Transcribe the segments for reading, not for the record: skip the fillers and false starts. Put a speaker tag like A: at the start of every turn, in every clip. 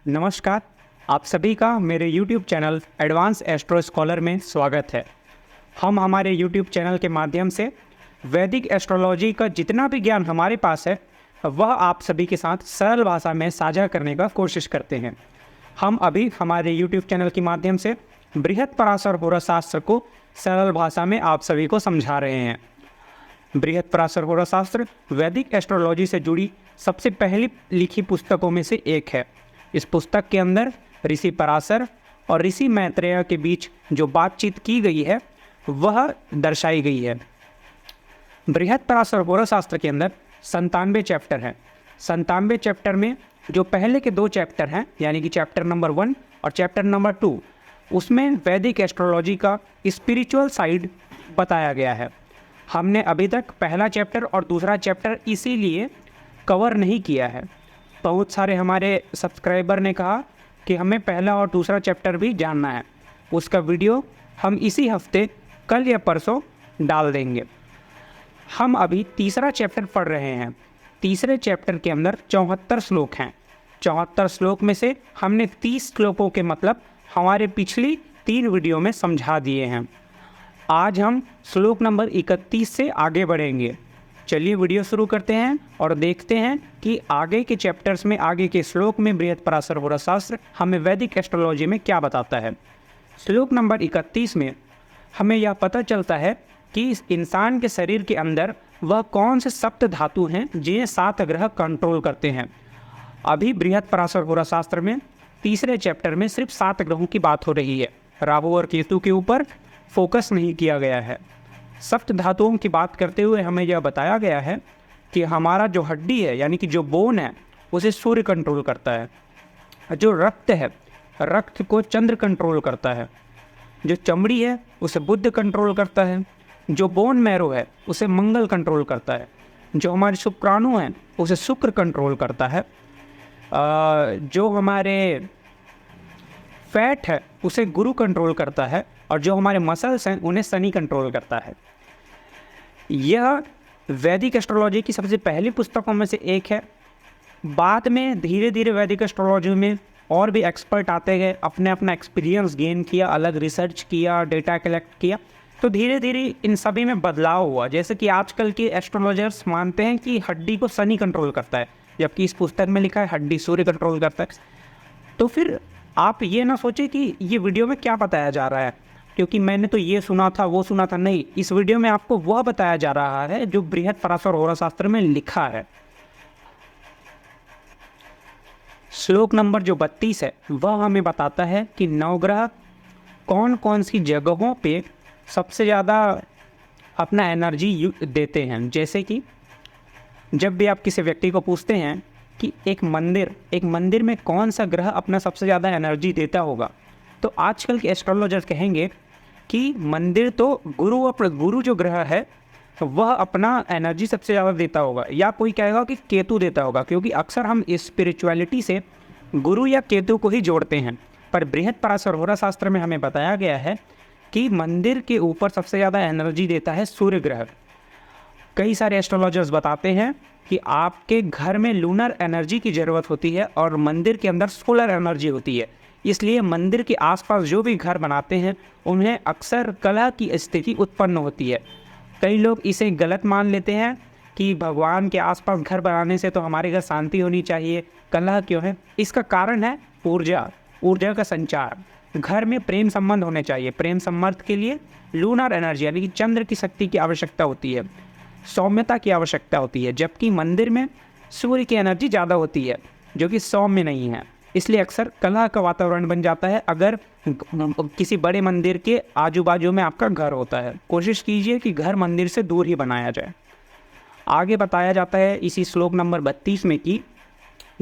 A: नमस्कार। आप सभी का मेरे YouTube channel advance astro scholar में स्वागत है। हम हमारे YouTube चैनल के माध्यम से वैदिक एस्ट्रोलॉजी का जितना भी ज्ञान हमारे पास है वह आप सभी के साथ सरल भाषा में साझा करने का कोशिश करते हैं। हम अभी हमारे YouTube चैनल के माध्यम से बृहत्पराशर होरा शास्त्र को सरल भाषा में आप सभी को समझा रहे हैं। बृहत्पराशर होरा शास्त्र वैदिक एस्ट्रोलॉजी से जुड़ी सबसे पहली लिखी पुस्तकों में से एक है। इस पुस्तक के अंदर ऋषि पराशर और ऋषि मैत्रेय के बीच जो बातचीत की गई है वह दर्शाई गई है। बृहत्पराशर होरा शास्त्र के अंदर 97 चैप्टर हैं। 97 चैप्टर में जो पहले के 2 चैप्टर हैं यानी कि चैप्टर नंबर 1 और चैप्टर नंबर 2, उसमें वैदिक एस्ट्रोलॉजी का स्पिरिचुअल साइड बताया गया है। हमने अभी तक पहला चैप्टर और दूसरा चैप्टर इसीलिए कवर नहीं किया है। बहुत सारे हमारे सब्सक्राइबर ने कहा कि हमें पहला और दूसरा चैप्टर भी जानना है। उसका वीडियो हम इसी हफ्ते कल या परसों डाल देंगे। हम अभी तीसरा चैप्टर पढ़ रहे हैं। तीसरे चैप्टर के अंदर 74 श्लोक हैं। 74 श्लोक में से हमने 30 श्लोकों के मतलब हमारे पिछली 3 वीडियो में समझा दिए हैं। आज हम श्लोक नंबर 31 से आगे बढ़ेंगे। चलिए वीडियो शुरू करते हैं और देखते हैं कि आगे के चैप्टर्स में, आगे के श्लोक में बृहत्पराशर होरा शास्त्र हमें वैदिक एस्ट्रोलॉजी में क्या बताता है। श्लोक नंबर 31 में हमें यह पता चलता है कि इस इंसान के शरीर के अंदर वह कौन से सप्त धातु हैं जिन्हें 7 ग्रह कंट्रोल करते हैं। अभी बृहत्पराशर होरा शास्त्र में तीसरे चैप्टर में सिर्फ 7 ग्रहों की बात हो रही है। राहु और केतु के ऊपर फोकस नहीं किया गया है। सप्त धातुओं की बात करते हुए हमें यह बताया गया है कि हमारा जो हड्डी है यानी कि जो बोन है उसे सूर्य कंट्रोल करता है। जो रक्त है, रक्त को चंद्र कंट्रोल करता है। जो चमड़ी है उसे बुध कंट्रोल करता है। जो बोन मैरो है उसे मंगल कंट्रोल करता है। जो हमारे शुक्राणु हैं उसे शुक्र कंट्रोल करता है। जो हमारे फैट है उसे गुरु कंट्रोल करता है और जो हमारे मसल्स हैं उन्हें शनि कंट्रोल करता है। यह वैदिक एस्ट्रोलॉजी की सबसे पहली पुस्तकों में से एक है। बाद में धीरे धीरे वैदिक एस्ट्रोलॉजी में और भी एक्सपर्ट आते गए, अपने अपना एक्सपीरियंस गेन किया, अलग रिसर्च किया, डेटा कलेक्ट किया, तो धीरे धीरे इन सभी में बदलाव हुआ। जैसे कि आजकल के एस्ट्रोलॉजर्स मानते हैं कि हड्डी को शनि कंट्रोल करता है, जबकि इस पुस्तक में लिखा है हड्डी सूर्य कंट्रोल करता है। तो फिर आप ये ना सोचें कि ये वीडियो में क्या बताया जा रहा है, क्योंकि मैंने तो ये सुना था वो सुना था। नहीं, इस वीडियो में आपको वह बताया जा रहा है जो बृहत्पराशर होरा शास्त्र में लिखा है। श्लोक नंबर जो 32 है वह हमें बताता है कि नवग्रह कौन कौन सी जगहों पे सबसे ज़्यादा अपना एनर्जी देते हैं। जैसे कि जब भी आप किसी व्यक्ति को पूछते हैं कि एक मंदिर में कौन सा ग्रह अपना सबसे ज़्यादा एनर्जी देता होगा, तो आजकल के एस्ट्रोलॉजर्स कहेंगे कि मंदिर तो गुरु जो ग्रह है वह अपना एनर्जी सबसे ज़्यादा देता होगा, या कोई कहेगा कि केतु देता होगा, क्योंकि अक्सर हम स्पिरिचुअलिटी से गुरु या केतु को ही जोड़ते हैं। पर बृहत्पराशर होरा शास्त्र में हमें बताया गया है कि मंदिर के ऊपर सबसे ज़्यादा एनर्जी देता है सूर्य ग्रह। कई सारे एस्ट्रोलॉजर्स बताते हैं कि आपके घर में लूनर एनर्जी की ज़रूरत होती है और मंदिर के अंदर सोलर एनर्जी होती है। इसलिए मंदिर के आसपास जो भी घर बनाते हैं उन्हें अक्सर कलह की स्थिति उत्पन्न होती है। कई लोग इसे गलत मान लेते हैं कि भगवान के आसपास घर बनाने से तो हमारे घर शांति होनी चाहिए, कलह क्यों है। इसका कारण है ऊर्जा का संचार। घर में प्रेम संबंध होने चाहिए। प्रेम संबंध के लिए लूनर एनर्जी यानी कि चंद्र की शक्ति की आवश्यकता होती है, सौम्यता की आवश्यकता होती है, जबकि मंदिर में सूर्य की एनर्जी ज़्यादा होती है जो कि सौम्य नहीं है। इसलिए अक्सर कलह का वातावरण बन जाता है अगर किसी बड़े मंदिर के आजू बाजू में आपका घर होता है। कोशिश कीजिए कि घर मंदिर से दूर ही बनाया जाए। आगे बताया जाता है इसी श्लोक नंबर 32 में कि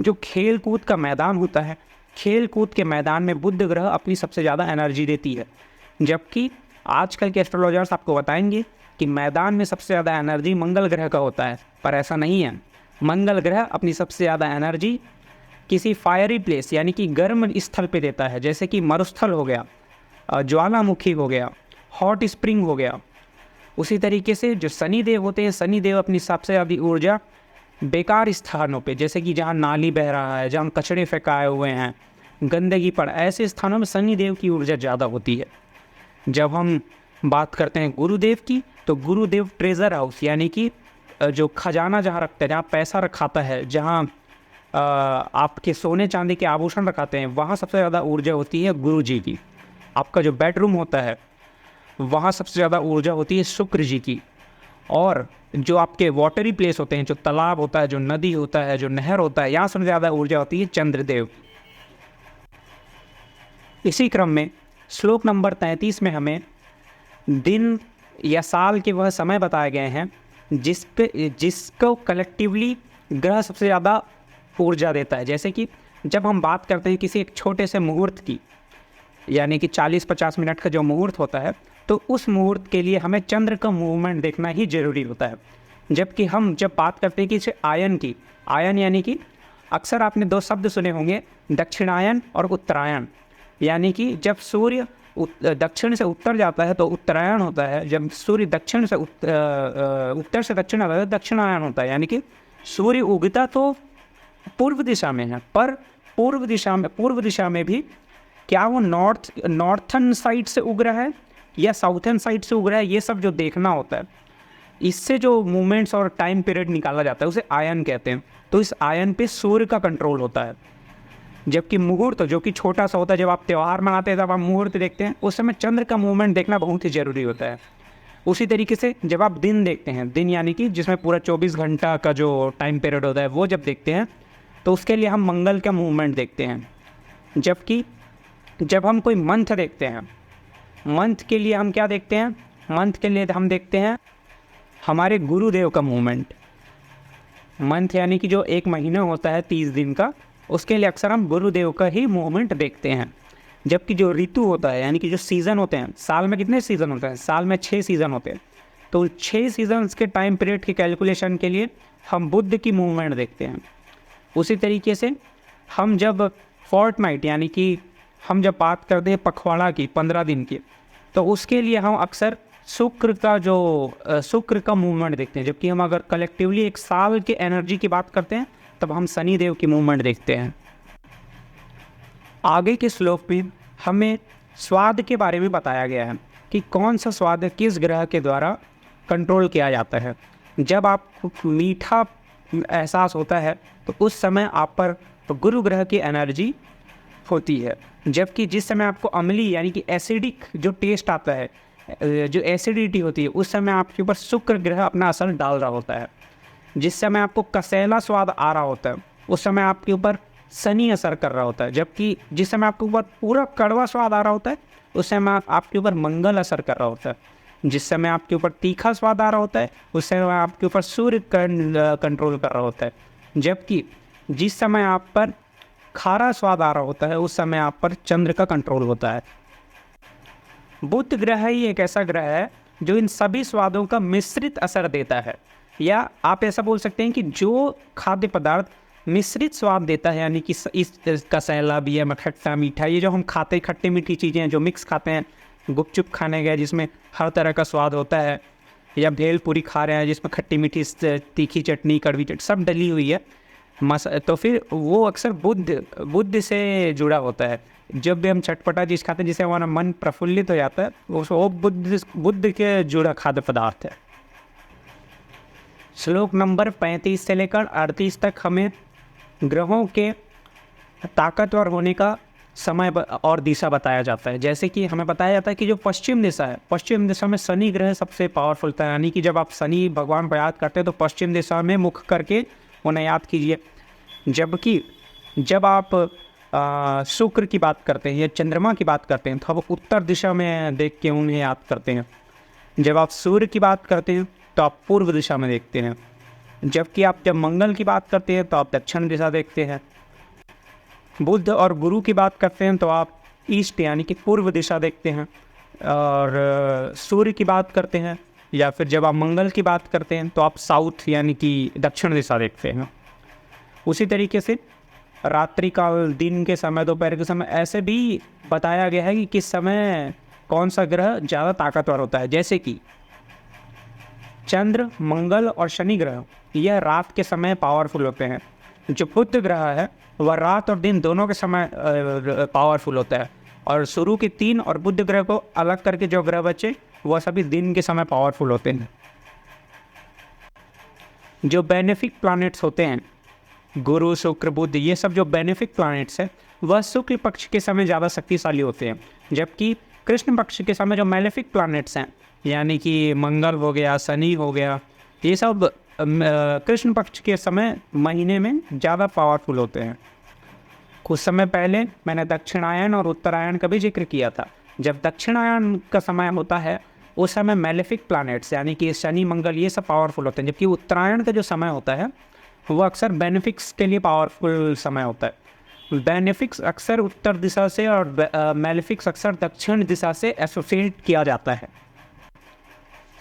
A: जो खेल कूद का मैदान होता है, खेल कूद के मैदान में बुध ग्रह अपनी सबसे ज़्यादा एनर्जी देती है, जबकि आजकल के एस्ट्रोलॉजर्स आपको बताएंगे कि मैदान में सबसे ज़्यादा एनर्जी मंगल ग्रह का होता है। पर ऐसा नहीं है। मंगल ग्रह अपनी सबसे ज़्यादा एनर्जी किसी फायरी प्लेस यानी कि गर्म स्थल पे देता है, जैसे कि मरुस्थल हो गया, ज्वालामुखी हो गया, हॉट स्प्रिंग हो गया। उसी तरीके से जो शनिदेव होते हैं, शनिदेव अपनी सबसे ज़्यादा ऊर्जा बेकार स्थानों पे, जैसे कि जहाँ नाली बह रहा है, जहाँ कचरे फेंकाए हुए हैं, गंदगी पड़, ऐसे स्थानों में शनिदेव की ऊर्जा ज़्यादा होती है। जब हम बात करते हैं गुरुदेव की, तो गुरुदेव ट्रेजर हाउस यानी कि जो खजाना जहाँ रखते हैं, जहाँ पैसा रखाता है, जहाँ आपके सोने चांदी के आभूषण रखाते हैं, वहाँ सबसे ज़्यादा ऊर्जा होती है गुरु जी की। आपका जो बेडरूम होता है वहाँ सबसे ज़्यादा ऊर्जा होती है शुक्र जी की। और जो आपके वाटरी प्लेस होते हैं, जो तालाब होता है, जो नदी होता है, जो नहर होता है, यहाँ सबसे ज़्यादा ऊर्जा होती है चंद्रदेव। इसी क्रम में श्लोक नंबर 33 में हमें दिन या साल के वह समय बताए गए हैं जिसको कलेक्टिवली ग्रह सबसे ज़्यादा ऊर्जा देता है। जैसे कि जब हम बात करते हैं किसी एक छोटे से मुहूर्त की, यानी कि 40-50 मिनट का जो मुहूर्त होता है, तो उस मुहूर्त के लिए हमें चंद्र का मूवमेंट देखना ही ज़रूरी होता है। जबकि हम जब बात करते हैं किसी आयन की, आयन यानी कि अक्सर आपने 2 शब्द सुने होंगे, दक्षिणायन और उत्तरायण। यानी कि जब सूर्य दक्षिण से उत्तर जाता है तो उत्तरायण होता है, जब सूर्य दक्षिण से उत्तर से दक्षिण आता है तो दक्षिणायन होता है। यानी कि सूर्य उगता तो पूर्व दिशा में है, पर पूर्व दिशा में भी क्या वो नॉर्थन साइड से उग रहा है या साउथर्न साइड से उग रहा है, ये सब जो देखना होता है। इससे जो मूवमेंट्स और टाइम पीरियड निकाला जाता है उसे आयन कहते हैं। तो इस आयन पे सूर्य का कंट्रोल होता है। जबकि मुहूर्त जो कि छोटा सा होता है, जब आप त्यौहार मनाते हैं तब आप मुहूर्त देखते हैं, उस समय चंद्र का मूवमेंट देखना बहुत ही ज़रूरी होता है। उसी तरीके से जब आप दिन देखते हैं, दिन यानी कि जिसमें पूरा 24 घंटा का जो टाइम पीरियड होता है वो जब देखते हैं, तो उसके लिए हम मंगल का मूवमेंट देखते हैं। जबकि जब हम कोई मंथ देखते हैं, मंथ के लिए हम क्या देखते हैं, मंथ के लिए हम देखते हैं हमारे गुरुदेव का मूवमेंट। मंथ यानी कि जो एक महीना होता है 30 दिन का, उसके लिए अक्सर हम गुरुदेव का ही मूवमेंट देखते हैं। जबकि जो ऋतु होता है, यानी कि जो सीज़न होते हैं, साल में कितने सीज़न होते हैं, साल में 6 सीज़न होते हैं, तो 6 सीजन्स के टाइम पीरियड की कैलकुलेशन के लिए हम बुध की मूवमेंट देखते हैं। उसी तरीके से हम जब फोर्टनाइट यानी कि हम जब बात करते हैं पखवाड़ा की 15 दिन की, तो उसके लिए हम अक्सर शुक्र का मूवमेंट देखते हैं। जबकि हम अगर कलेक्टिवली एक साल के एनर्जी की बात करते हैं तब हम शनि देव की मूवमेंट देखते हैं। आगे के श्लोक में हमें स्वाद के बारे में बताया गया है कि कौन सा स्वाद किस ग्रह के द्वारा कंट्रोल किया जाता है। जब आपको मीठा एहसास होता है तो उस समय आप पर गुरु ग्रह की एनर्जी होती है। जबकि जिस समय आपको अम्लीय यानी कि एसिडिक जो टेस्ट आता है, जो एसिडिटी होती है, उस समय आपके ऊपर शुक्र ग्रह अपना असर डाल रहा होता है। जिस समय आपको कसैला स्वाद आ रहा होता है उस समय आपके ऊपर शनि असर कर रहा होता है। जबकि जिस समय आपके ऊपर पूरा कड़वा स्वाद आ रहा होता है उस समय आपके ऊपर मंगल असर कर रहा होता है। जिस समय आपके ऊपर तीखा स्वाद आ रहा होता है उस समय आपके ऊपर सूर्य कंट्रोल कर रहा होता है। जबकि जिस समय आप पर खारा स्वाद आ रहा होता है उस समय आप पर चंद्र का कंट्रोल होता है। बुध ग्रह ही एक ऐसा ग्रह है जो इन सभी स्वादों का मिश्रित असर देता है, या आप ऐसा बोल सकते हैं कि जो खाद्य पदार्थ मिश्रित स्वाद देता है, यानी कि इस कसैला भी है, खट्टा मीठा, ये जो हम खाते खट्टे मीठी चीज़ें हैं जो मिक्स खाते हैं, गुपचुप खाने गए जिसमें हर तरह का स्वाद होता है, या भेल पूरी खा रहे हैं जिसमें खट्टी मीठी तीखी चटनी कड़वी चटनी सब डली हुई है, तो फिर वो अक्सर बुध से जुड़ा होता है। जब भी हम चटपटा चीज़ खाते हैं जिससे हमारा मन प्रफुल्लित हो जाता है वो बुध के जुड़ा खाद्य पदार्थ है। श्लोक नंबर 35 से लेकर 38 तक हमें ग्रहों के ताकतवर होने का समय और दिशा बताया जाता है। जैसे कि हमें बताया जाता है कि जो पश्चिम दिशा है, पश्चिम दिशा में शनि ग्रह सबसे पावरफुल था। यानी कि जब आप शनि भगवान को याद करते हैं तो पश्चिम दिशा में मुख करके उन्हें याद कीजिए। जबकि जब आप शुक्र की बात करते हैं या चंद्रमा की बात करते हैं तो आप उत्तर दिशा में देख के उन्हें याद करते हैं। जब आप सूर्य की बात करते हैं तो आप पूर्व दिशा में देखते हैं। जबकि आप जब मंगल की बात करते हैं तो आप दक्षिण दिशा देखते हैं। बुध और गुरु की बात करते हैं तो आप ईस्ट यानी कि पूर्व दिशा देखते हैं। और सूर्य की बात करते हैं या फिर जब आप मंगल की बात करते हैं तो आप साउथ यानी कि दक्षिण दिशा देखते हैं। उसी तरीके से रात्रि काल, दिन के समय, दोपहर के समय ऐसे भी बताया गया है कि किस समय कौन सा ग्रह ज़्यादा ताकतवर होता है। जैसे कि चंद्र, मंगल और शनि ग्रह यह रात के समय पावरफुल होते हैं। जो बुध ग्रह है वह रात और दिन दोनों के समय पावरफुल होता है। और शुरू के 3 और बुध ग्रह को अलग करके जो ग्रह बचे वह सभी दिन के समय पावरफुल होते हैं। जो बेनिफिक प्लैनेट्स होते हैं गुरु, शुक्र, बुध, ये सब जो बेनिफिक प्लैनेट्स हैं वह शुक्ल पक्ष के समय ज़्यादा शक्तिशाली होते हैं, जबकि कृष्ण पक्ष के समय जो मैलेफिक प्लैनेट्स हैं यानी कि मंगल हो गया, शनि हो गया, ये सब कृष्ण पक्ष के समय महीने में ज़्यादा पावरफुल होते हैं। कुछ समय पहले मैंने दक्षिणायन और उत्तरायण का भी जिक्र किया था। जब दक्षिणायन का समय होता है उस समय मैलेफिक प्लैनेट्स यानी कि शनि, मंगल ये सब पावरफुल होते हैं, जबकि उत्तरायण का जो समय होता है वो अक्सर बेनिफिक्स के लिए पावरफुल समय होता है। बेनिफिक्स अक्सर उत्तर दिशा से और मैलेफिक्स अक्सर दक्षिण दिशा से एसोसिएट किया जाता है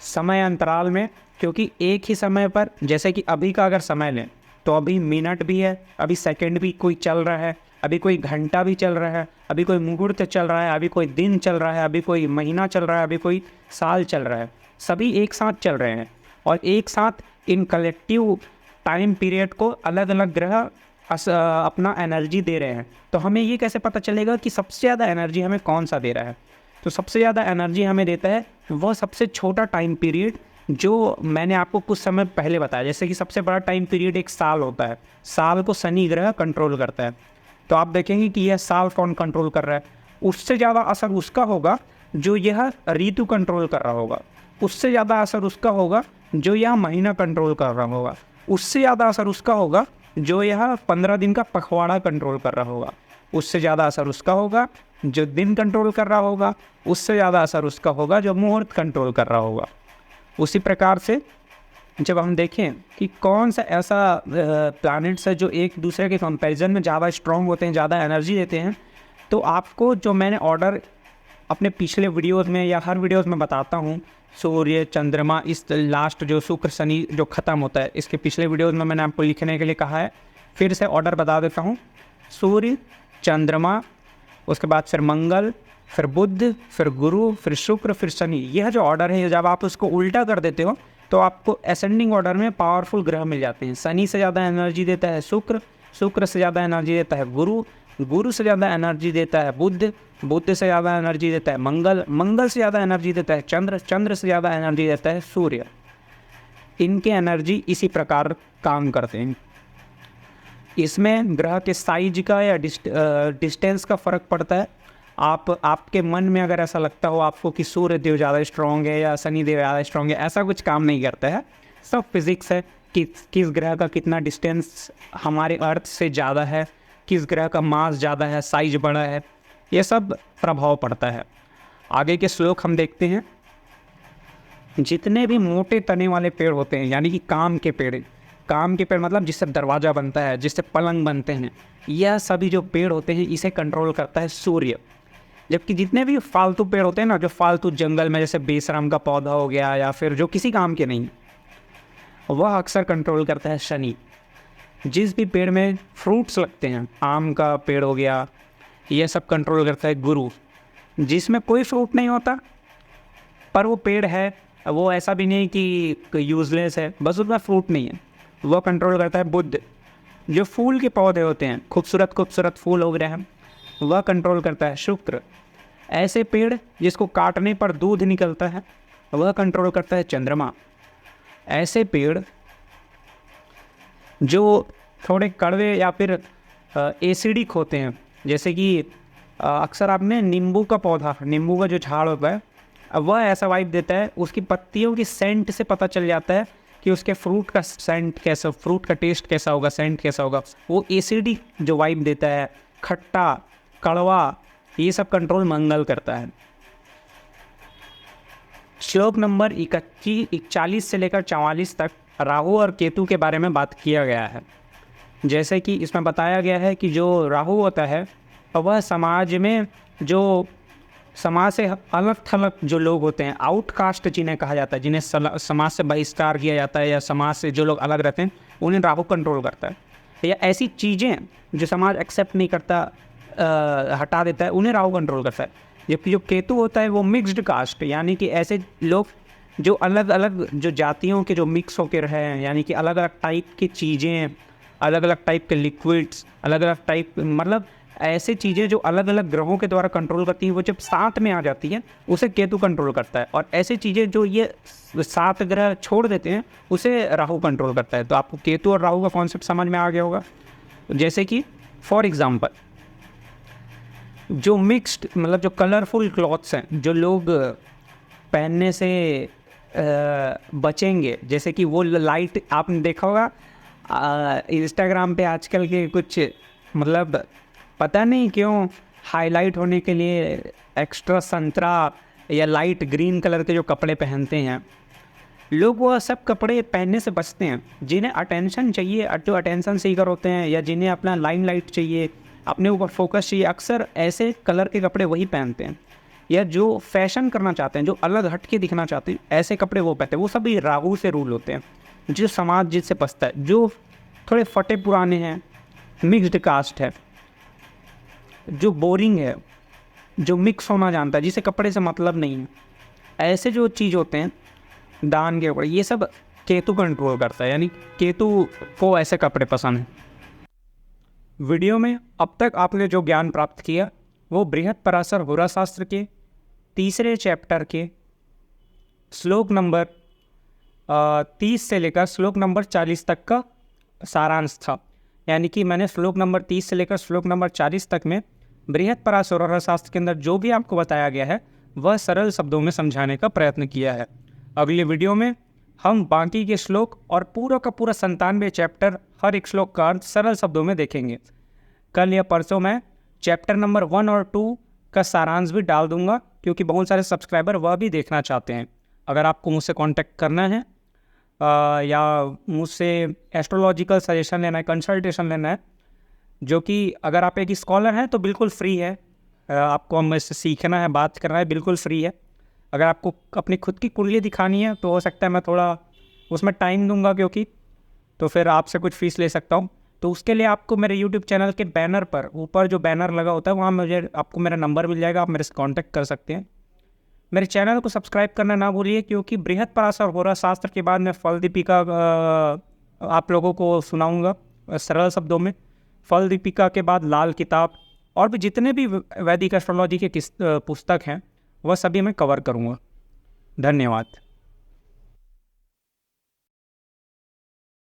A: समय अंतराल में, क्योंकि एक ही समय पर, जैसे कि अभी का अगर समय लें तो अभी मिनट भी है, अभी सेकंड भी कोई चल रहा है, अभी कोई घंटा भी चल रहा है, अभी कोई मुहूर्त चल रहा है, अभी कोई दिन चल रहा है, अभी कोई महीना चल रहा है, अभी कोई साल चल रहा है, सभी एक साथ चल रहे हैं और एक साथ इन कलेक्टिव टाइम पीरियड को अलग अलग ग्रह अपना एनर्जी दे रहे हैं। तो हमें ये कैसे पता चलेगा कि सबसे ज़्यादा एनर्जी हमें कौन सा दे रहा है? तो सबसे ज़्यादा एनर्जी हमें देता है वह सबसे छोटा टाइम पीरियड जो मैंने आपको कुछ समय पहले बताया। जैसे कि सबसे बड़ा टाइम पीरियड एक साल होता है, साल को शनि ग्रह कंट्रोल करता है। तो आप देखेंगे कि यह साल कौन कंट्रोल कर रहा है, उससे ज़्यादा असर उसका होगा जो यह ऋतु कंट्रोल कर रहा होगा, उससे ज़्यादा असर उसका होगा जो यह महीना कंट्रोल कर रहा होगा, उससे ज़्यादा असर उसका होगा जो यह 15 दिन का पखवाड़ा कंट्रोल कर रहा होगा, उससे ज़्यादा असर उसका होगा जो दिन कंट्रोल कर रहा होगा, उससे ज़्यादा असर उसका होगा जो मुहूर्त कंट्रोल कर रहा होगा। उसी प्रकार से जब हम देखें कि कौन सा ऐसा प्लैनेट्स है जो एक दूसरे के कंपैरिजन में ज़्यादा स्ट्रॉन्ग होते हैं, ज़्यादा एनर्जी देते हैं, तो आपको जो मैंने ऑर्डर अपने पिछले वीडियोस में या हर वीडियोस में बताता हूँ, सूर्य, चंद्रमा, इस लास्ट जो शुक्र शनि जो ख़त्म होता है, इसके पिछले वीडियोस में मैंने आपको लिखने के लिए कहा है, फिर से ऑर्डर बता देता हूँ। सूर्य, चंद्रमा, उसके बाद फिर मंगल, फिर बुध, फिर गुरु, फिर शुक्र, फिर शनि। यह जो ऑर्डर है जब आप उसको उल्टा कर देते हो तो आपको असेंडिंग ऑर्डर में पावरफुल ग्रह मिल जाते हैं। शनि से ज़्यादा एनर्जी देता है शुक्र, शुक्र से ज़्यादा एनर्जी देता है गुरु, गुरु से ज़्यादा एनर्जी देता है बुध, बुध से ज़्यादा एनर्जी देता है मंगल, मंगल से ज़्यादा एनर्जी देता है चंद्र, चंद्र से ज़्यादा एनर्जी देता है सूर्य। इनके एनर्जी इसी प्रकार काम करते हैं। इसमें ग्रह के साइज का या डिस्टेंस का फ़र्क पड़ता है। आपके मन में अगर ऐसा लगता हो आपको कि सूर्य देव ज़्यादा स्ट्रॉन्ग है या शनि देव ज़्यादा स्ट्रॉन्ग है, ऐसा कुछ काम नहीं करता है। सब फिज़िक्स है कि किस ग्रह का कितना डिस्टेंस हमारे अर्थ से ज़्यादा है, किस ग्रह का मास ज़्यादा है, साइज बड़ा है, ये सब प्रभाव पड़ता है। आगे के श्लोक हम देखते हैं। जितने भी मोटे तने वाले पेड़ होते हैं यानी कि काम के पेड़ मतलब जिससे दरवाज़ा बनता है, जिससे पलंग बनते हैं, यह सभी जो पेड़ होते हैं इसे कंट्रोल करता है सूर्य। जबकि जितने भी फालतू पेड़ होते हैं ना, जो फालतू जंगल में जैसे बेशरम का पौधा हो गया या फिर जो किसी काम के नहीं, वह अक्सर कंट्रोल करता है शनि। जिस भी पेड़ में फ्रूट्स लगते हैं, आम का पेड़ हो गया, यह सब कंट्रोल करता है गुरु। जिसमें कोई फ्रूट नहीं होता पर वो पेड़ है, वो ऐसा भी नहीं कि यूजलेस है, बस उसमें फ्रूट नहीं है, वह कंट्रोल करता है बुध। जो फूल के पौधे होते हैं, खूबसूरत खूबसूरत फूल हो रहे हैं, वह कंट्रोल करता है शुक्र। ऐसे पेड़ जिसको काटने पर दूध निकलता है, वह कंट्रोल करता है चंद्रमा। ऐसे पेड़ जो थोड़े कड़वे या फिर एसिडिक होते हैं, जैसे कि अक्सर आपने नींबू का पौधा, नींबू का जो झाड़ होता है, वह ऐसा वाइब देता है, उसकी पत्तियों की सेंट से पता चल जाता है कि उसके फ्रूट का सेंट कैसा, फ्रूट का टेस्ट कैसा होगा, सेंट कैसा होगा। वो एसिडिक जो वाइब देता है, खट्टा, कड़वा, ये सब कंट्रोल मंगल करता है। श्लोक नंबर 41 से लेकर 44 तक राहु और केतु के बारे में बात किया गया है। जैसे कि इसमें बताया गया है कि जो राहु होता है वह समाज में जो समाज से अलग थलग जो लोग होते हैं, आउटकास्ट जिन्हें कहा जाता है, जिन्हें समाज से बहिष्कार किया जाता है या समाज से जो लोग अलग रहते हैं, उन्हें राहु कंट्रोल करता है। या ऐसी चीज़ें जो समाज एक्सेप्ट नहीं करता, हटा देता है, उन्हें राहु कंट्रोल करता है। जबकि जो केतु होता है वो मिक्स्ड कास्ट, यानी कि ऐसे लोग जो अलग अलग जो जातियों के जो मिक्स होकर रहे हैं, यानी कि अलग अलग टाइप की चीज़ें, अलग अलग टाइप के लिक्विड्स, अलग अलग टाइप मतलब ऐसे चीज़ें जो अलग अलग ग्रहों के द्वारा कंट्रोल करती हैं, वो जब साथ में आ जाती है उसे केतु कंट्रोल करता है। और ऐसी चीज़ें जो ये 7 ग्रह छोड़ देते हैं उसे राहु कंट्रोल करता है। तो आपको केतु और राहु का कॉन्सेप्ट समझ में आ गया होगा। जैसे कि फॉर एग्ज़ाम्पल जो मिक्स्ड मतलब जो कलरफुल क्लॉथ्स हैं जो लोग पहनने से बचेंगे, जैसे कि वो लाइट आपने देखा होगा इंस्टाग्राम पे आजकल के कुछ मतलब पता नहीं क्यों हाईलाइट होने के लिए एक्स्ट्रा संतरा या लाइट ग्रीन कलर के जो कपड़े पहनते हैं लोग, वो सब कपड़े पहनने से बचते हैं। जिन्हें अटेंशन चाहिए, जो अटेंशन सीकर होते हैं, या जिन्हें अपना लाइमलाइट चाहिए, अपने ऊपर फोकस चाहिए, अक्सर ऐसे कलर के कपड़े वही पहनते हैं। या जो फैशन करना चाहते हैं, जो अलग हट के दिखना चाहते हैं, ऐसे कपड़े वो पहनते हैं। वो सभी राहु से रूल होते हैं। जो समाज जिससे बचता है, जो थोड़े फटे पुराने हैं, मिक्स्ड कास्ट है, जो बोरिंग है, जो मिक्स होना जानता है, जिसे कपड़े से मतलब नहीं है, ऐसे जो चीज़ होते हैं दान के कपड़े, ये सब केतु कंट्रोल करता है। यानी केतु को ऐसे कपड़े पसंद हैं। वीडियो में अब तक आपने जो ज्ञान प्राप्त किया वो बृहत्पराशर होरा शास्त्र के 3रे चैप्टर के श्लोक नंबर 30 से लेकर श्लोक नंबर 40 तक का सारांश था। यानी कि मैंने श्लोक नंबर 30 से लेकर श्लोक नंबर 40 तक में बृहत्पराशर होरा शास्त्र के अंदर जो भी आपको बताया गया है वह सरल शब्दों में समझाने का प्रयत्न किया है। अगली वीडियो में हम बाकी के श्लोक और पूरा का पूरा 97 चैप्टर, हर एक श्लोक का अर्थ सरल शब्दों में देखेंगे। कल या परसों मैं चैप्टर नंबर 1 और 2 का सारांश भी डाल दूंगा, क्योंकि बहुत सारे सब्सक्राइबर वह भी देखना चाहते हैं। अगर आपको मुझसे कांटेक्ट करना है या मुझसे एस्ट्रोलॉजिकल सजेशन लेना है, कंसल्टेशन लेना है, जो कि अगर आप एक स्कॉलर हैं तो बिल्कुल फ्री है। आपको मुझसे सीखना है, बात करना है, बिल्कुल फ्री है। अगर आपको अपनी खुद की कुंडली दिखानी है तो हो सकता है मैं थोड़ा उसमें टाइम दूंगा, क्योंकि तो फिर आपसे कुछ फ़ीस ले सकता हूँ। तो उसके लिए आपको मेरे यूट्यूब चैनल के बैनर पर, ऊपर जो बैनर लगा होता है वहाँ मुझे आपको मेरा नंबर मिल जाएगा, आप मेरे से कांटेक्ट कर सकते हैं। मेरे चैनल को सब्सक्राइब करना ना भूलिए, क्योंकि बृहत्पराशर होरा शास्त्र के बाद मैं फल दीपिका आप लोगों को सुनाऊँगा सरल शब्दों में। फल दीपिका के बाद लाल किताब और भी जितने भी वैदिक एस्ट्रोलॉजी के पुस्तक हैं वह सभी मैं कवर करूँगा। धन्यवाद।